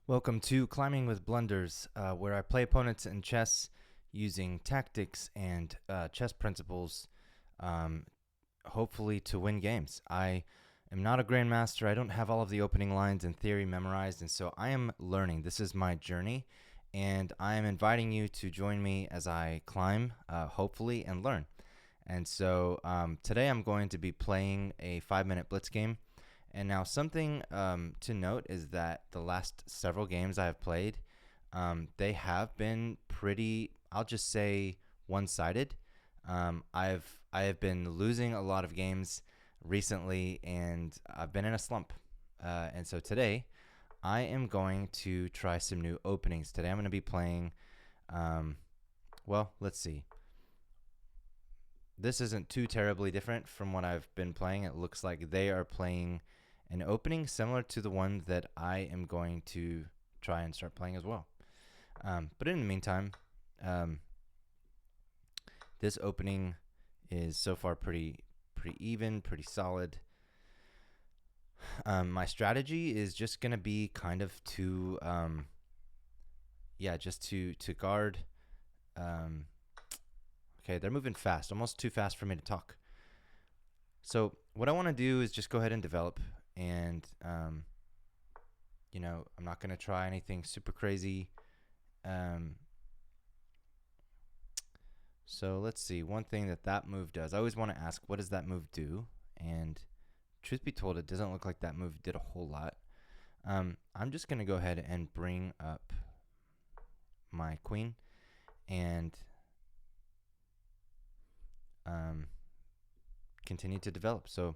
Welcome to Climbing with Blunders, where I play opponents in chess using tactics and chess principles, um, hopefully to win games. I am not a grandmaster. I don't have all of the opening lines and theory memorized, and so I am learning. This is my journey, and I am inviting you to join me as I climb, hopefully, and learn. And so today I'm going to be playing a 5-minute blitz game. And now something to note is that the last several games I have played, they have been pretty, I'll just say, one-sided. I have been losing a lot of games recently, and I've been in a slump. And so today, I am going to try some new openings. Today I'm going to be playing, well, let's see. This isn't too terribly different from what I've been playing. It looks like they are playing an opening similar to the one that I am going to try and start playing as well. But in the meantime, this opening is so far pretty even, pretty solid. My strategy is just gonna be kind of to, just to guard. Okay, they're moving fast, almost too fast for me to talk. So what I want to do is just go ahead and develop. And, I'm not going to try anything super crazy. So let's see. One thing that move does, I always want to ask, what does that move do? And truth be told, it doesn't look like that move did a whole lot. I'm just going to go ahead and bring up my queen and continue to develop. So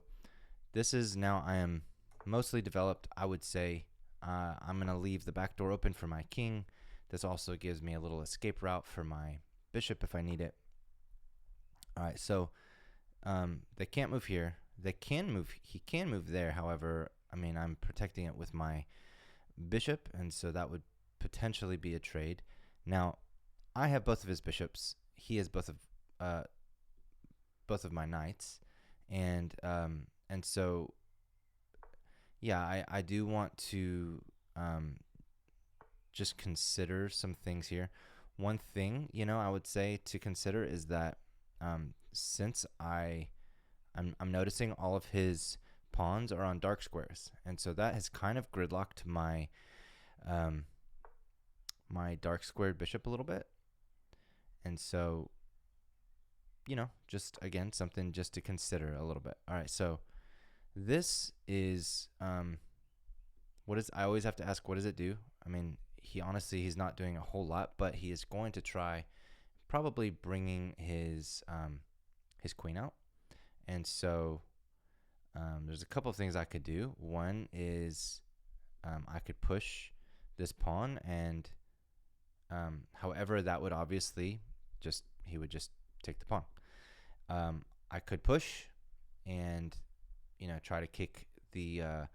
this is now I am mostly developed. I would say I'm going to leave the back door open for my king. This also gives me a little escape route for my bishop if I need it. All right, so they can't move here. They can move. He can move there. However, I mean, I'm protecting it with my bishop, and so that would potentially be a trade. Now, I have both of his bishops. He has both of my knights, and so yeah, I do want to just consider some things here. One thing, I would say to consider is that since I'm noticing all of his pawns are on dark squares, and so that has kind of gridlocked my my dark squared bishop a little bit. And so, just again, something just to consider a little bit. All right, so this is I always have to ask, what does it do? I mean, he's not doing a whole lot, but he is going to try probably bringing his queen out. And so there's a couple of things I could do. One is I could push this pawn, and however, that would obviously he would just take the pawn. I could push and try to kick the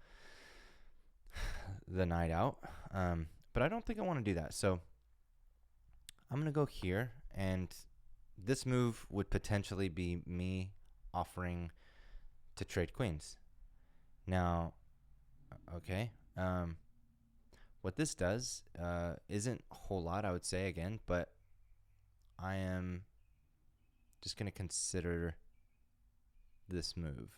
knight out, but I don't think I want to do that. So I'm gonna go here, and this move would potentially be me offering to trade queens. Now, okay, what this does isn't a whole lot, I would say, again, but I am just going to consider this move.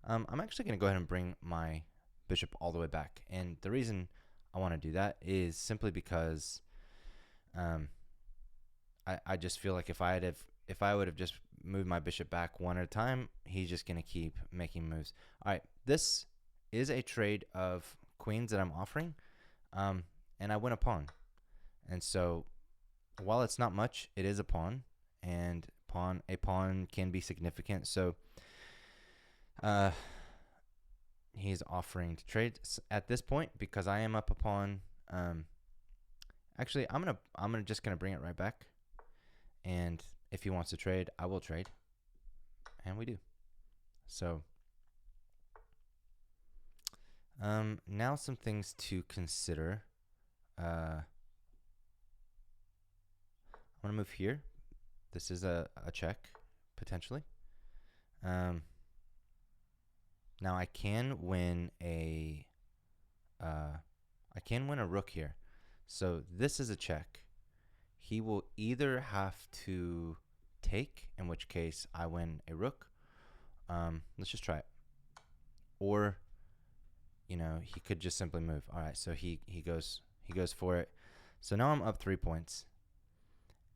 I'm actually going to go ahead and bring my bishop all the way back. And the reason I want to do that is simply because I just feel like if I would have just moved my bishop back one at a time, he's just going to keep making moves. All right, this is a trade of queens that I'm offering, and I win a pawn. And so while it's not much, it is a pawn, and a pawn can be significant. So he's offering to trade at this point because I am up a pawn. Actually, I'm just gonna bring it right back, and if he wants to trade, I will trade, and we do. So now some things to consider. I'm gonna move here. This is a check potentially. Now I can win a I can win a rook here. So this is a check. He will either have to take, in which case I win a rook. Let's just try it. Or, you know, he could just simply move. All right, so he goes for it. So now I'm up 3 points.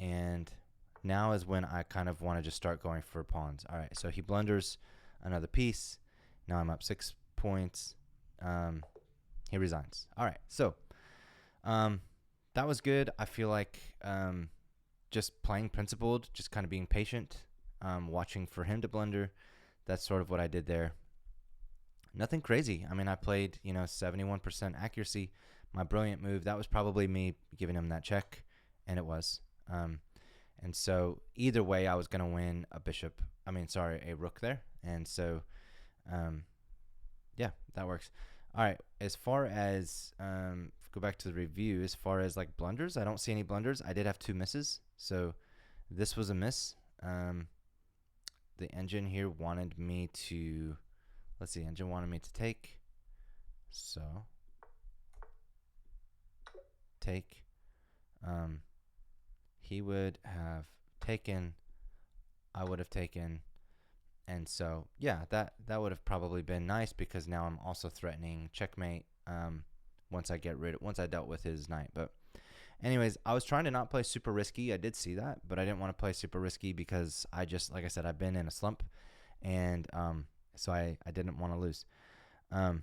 And now is when I kind of want to just start going for pawns. All right, so he blunders another piece. Now I'm up 6 points. He resigns. All right, so that was good. I feel like just playing principled, just kind of being patient, watching for him to blunder. That's sort of what I did there. Nothing crazy. I mean, I played, 71% accuracy. My brilliant move, that was probably me giving him that check, and it was. And so either way, I was going to win a rook there. And so, yeah, that works. All right, as far as, go back to the review, as far as like blunders, I don't see any blunders. I did have 2 misses, so this was a miss. The engine here wanted me to, engine wanted me to take, so take. He would have taken, I would have taken, and so yeah, that would have probably been nice because now I'm also threatening checkmate once I dealt with his knight. But anyways, I was trying to not play super risky. I did see that, but I didn't want to play super risky because I just, like I said, I've been in a slump, and so I didn't want to lose. All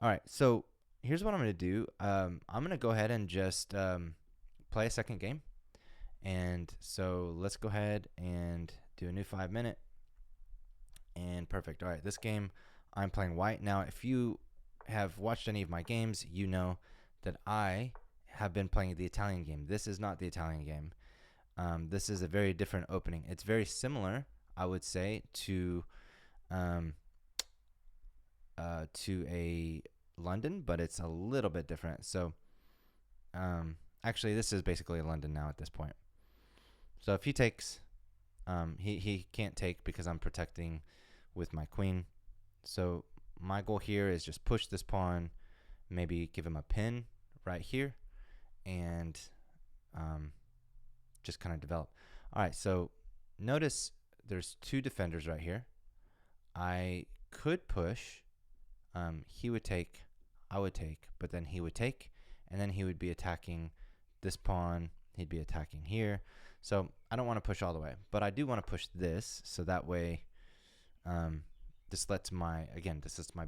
right, so here's what I'm going to do. I'm going to go ahead and just play a second game. And so let's go ahead and do a new 5-minute. And perfect. All right, this game I'm playing white. Now, if you have watched any of my games, you know that I have been playing the Italian game. This is not the Italian game. This is a very different opening. It's very similar, I would say, to a London, but it's a little bit different. So actually, this is basically a London now at this point. So if he takes, he can't take because I'm protecting with my queen. So my goal here is just push this pawn, maybe give him a pin right here, and just kind of develop. All right, so notice there's 2 defenders right here. I could push. He would take, I would take, but then he would take, and then he would be attacking this pawn. He'd be attacking here. So I don't want to push all the way, but I do want to push this, so that way this lets my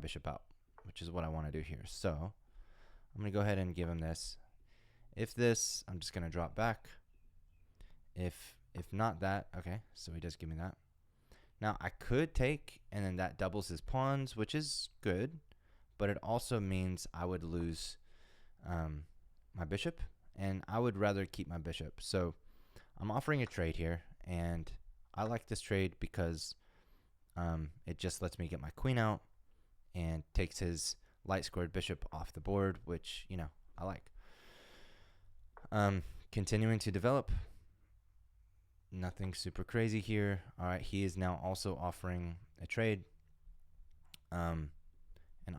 bishop out, which is what I want to do here. So I'm going to go ahead and give him this. If this, I'm just going to drop back. If not that, okay, so he does give me that. Now I could take, and then that doubles his pawns, which is good, but it also means I would lose my bishop, and I would rather keep my bishop. So I'm offering a trade here, and I like this trade because it just lets me get my queen out and takes his light squared bishop off the board, which, I like. Continuing to develop. Nothing super crazy here. All right, he is now also offering a trade. And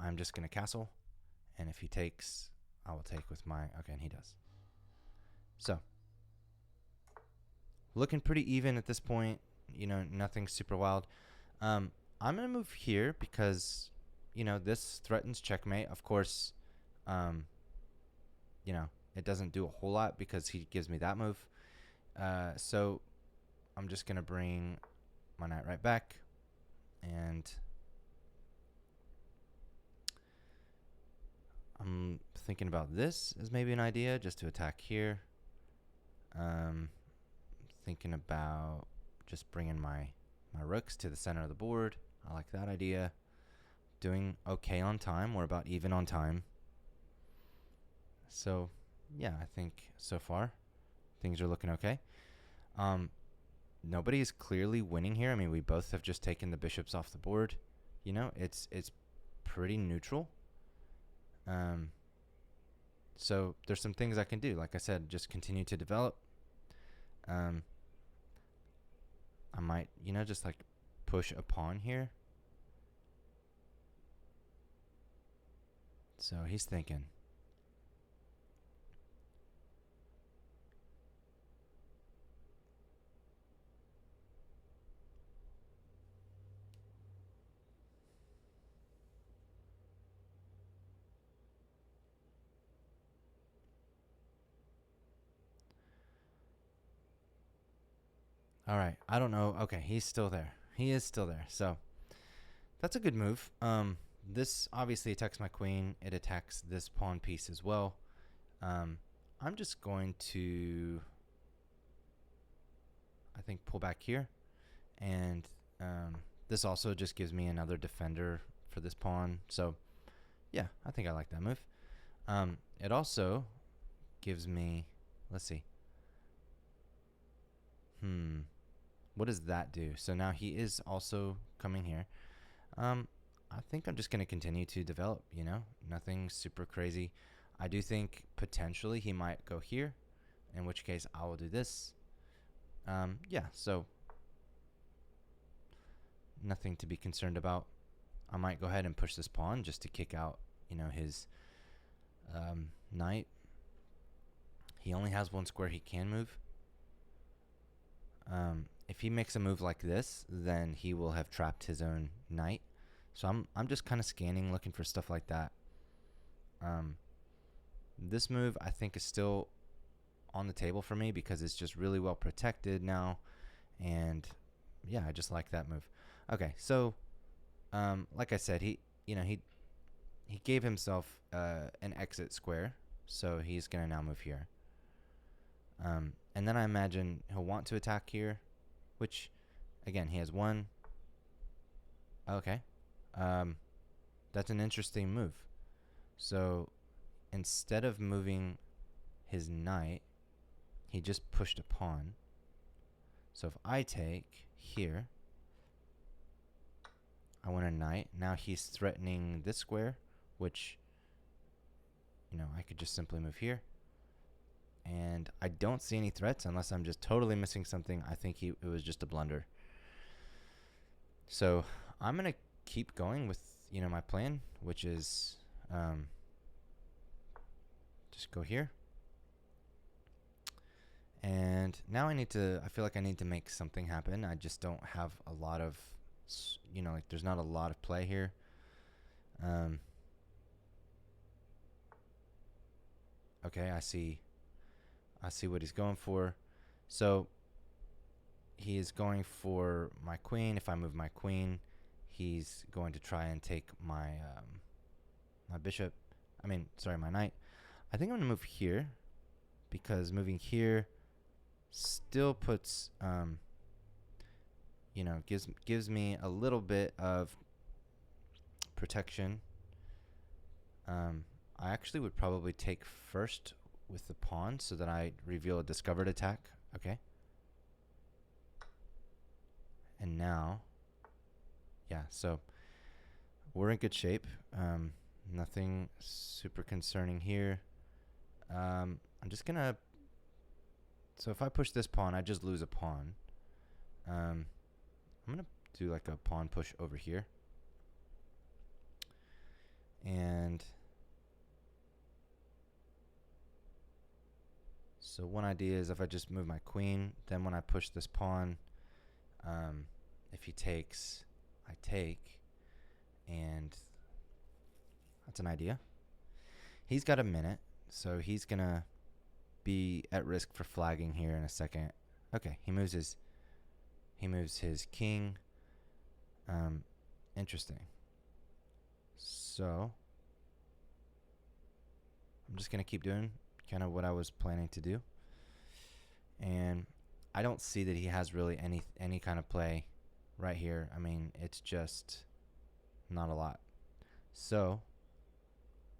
I'm just going to castle. And if he takes, I will take with my, okay, and he does. So looking pretty even at this point, nothing super wild. I'm going to move here because, this threatens checkmate. Of course, it doesn't do a whole lot because he gives me that move. So I'm just going to bring my knight right back, and I'm thinking about this as maybe an idea just to attack here. Thinking about just bringing my rooks to the center of the board. I like that idea. Doing okay on time. We're about even on time. So, yeah, I think so far things are looking okay. Nobody is clearly winning here. I mean, we both have just taken the bishops off the board. It's pretty neutral. So there's some things I can do. Like I said, just continue to develop. I might, just like push a pawn here. So he's thinking. All right. I don't know. Okay, he's still there. He is still there. So that's a good move. This obviously attacks my queen. It attacks this pawn piece as well. I'm just going to, I think, pull back here. And this also just gives me another defender for this pawn. So, yeah, I think I like that move. It also gives me, let's see. What does that do? So now he is also coming here. I think I'm just going to continue to develop, you know, nothing super crazy. I do think potentially he might go here, in which case I will do this. Yeah, so nothing to be concerned about. I might go ahead and push this pawn just to kick out, you know, his knight. He only has one square he can move. If he makes a move like this, then he will have trapped his own knight. So I'm just kind of scanning, looking for stuff like that. This move I think is still on the table for me because it's just really well protected now, and yeah, I just like that move. Okay, so like I said, he gave himself an exit square, so he's gonna now move here. And then I imagine he'll want to attack here, which, again, he has one. Okay. That's an interesting move. So instead of moving his knight, he just pushed a pawn. So if I take here, I want a knight. Now he's threatening this square, which, you know, I could just simply move here. And I don't see any threats unless I'm just totally missing something. I think it was just a blunder. So I'm going to keep going with, you know, my plan, which is just go here. And now I feel like I need to make something happen. I just don't have a lot of, you know, like there's not a lot of play here. Okay, I see what he's going for. So he is going for my queen. If I move my queen, he's going to try and take my my bishop. My knight. I think I'm going to move here because moving here still puts, you know, gives me a little bit of protection. I actually would probably take first with the pawn so that I reveal a discovered attack. Okay. And now, yeah, so we're in good shape. Nothing super concerning here. I'm just gonna, so if I push this pawn, I just lose a pawn. I'm gonna do like a pawn push over here. And so one idea is if I just move my queen, then when I push this pawn, if he takes, I take, and that's an idea. He's got a minute, so he's gonna be at risk for flagging here in a second. Okay, he moves his king. Interesting. So I'm just gonna keep doing kind of what I was planning to do, and I don't see that he has really any kind of play right here. I mean, it's just not a lot. So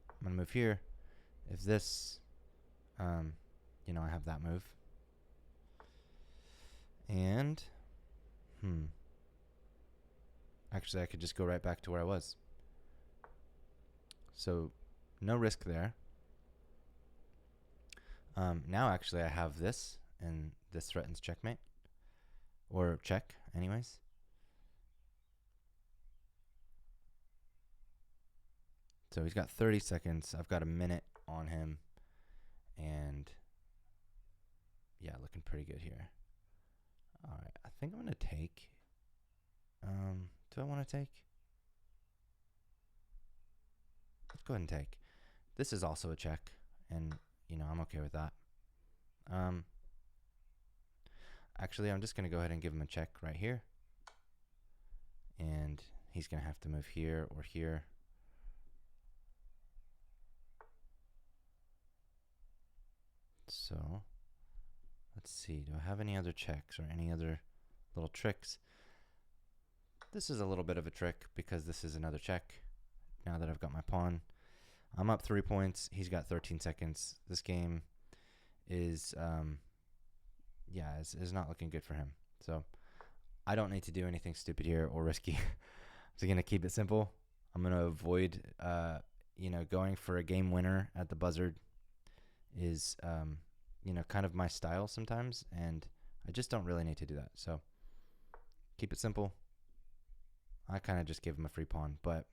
I'm gonna move here. If this, you know, I have that move, and actually I could just go right back to where I was. So no risk there. Now actually I have this, and this threatens checkmate, or check anyways. So he's got 30 seconds. I've got a minute on him, and yeah, looking pretty good here. All right, I think I'm gonna take. Do I want to take? Let's go ahead and take. This is also a check, and you know I'm okay with that. Actually, I'm just going to go ahead and give him a check right here. And he's going to have to move here or here. So let's see. Do I have any other checks or any other little tricks? This is a little bit of a trick because this is another check. Now that I've got my pawn, I'm up 3 points. He's got 13 seconds. This game is, is not looking good for him. So I don't need to do anything stupid here or risky. I'm just going to keep it simple. I'm going to avoid, going for a game winner at the buzzard is, kind of my style sometimes. And I just don't really need to do that. So keep it simple. I kind of just give him a free pawn. But,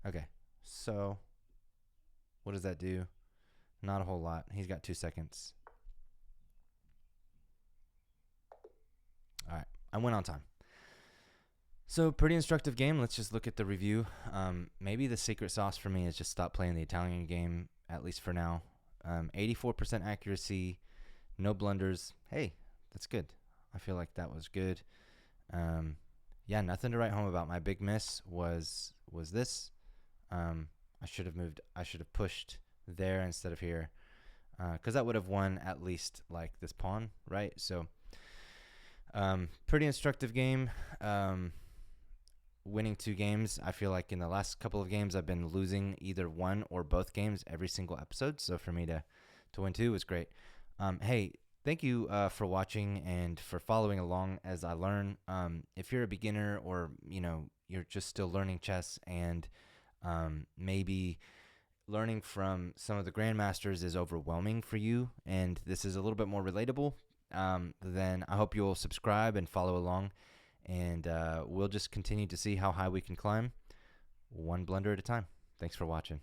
okay. So what does that do? Not a whole lot. He's got 2 seconds. All right. I went on time. So pretty instructive game. Let's just look at the review. Maybe the secret sauce for me is just stop playing the Italian game, at least for now. 84% accuracy, no blunders. Hey, that's good. I feel like that was good. Nothing to write home about. My big miss was this. I should have pushed there instead of here, because that would have won at least like this pawn, right? So pretty instructive game. Winning 2 games. I feel like in the last couple of games I've been losing either one or both games every single episode, so for me to win 2 was great. Hey, thank you for watching and for following along as I learn. If you're a beginner or you're just still learning chess and maybe learning from some of the grandmasters is overwhelming for you and this is a little bit more relatable, then I hope you'll subscribe and follow along, and we'll just continue to see how high we can climb, one blunder at a time. Thanks for watching.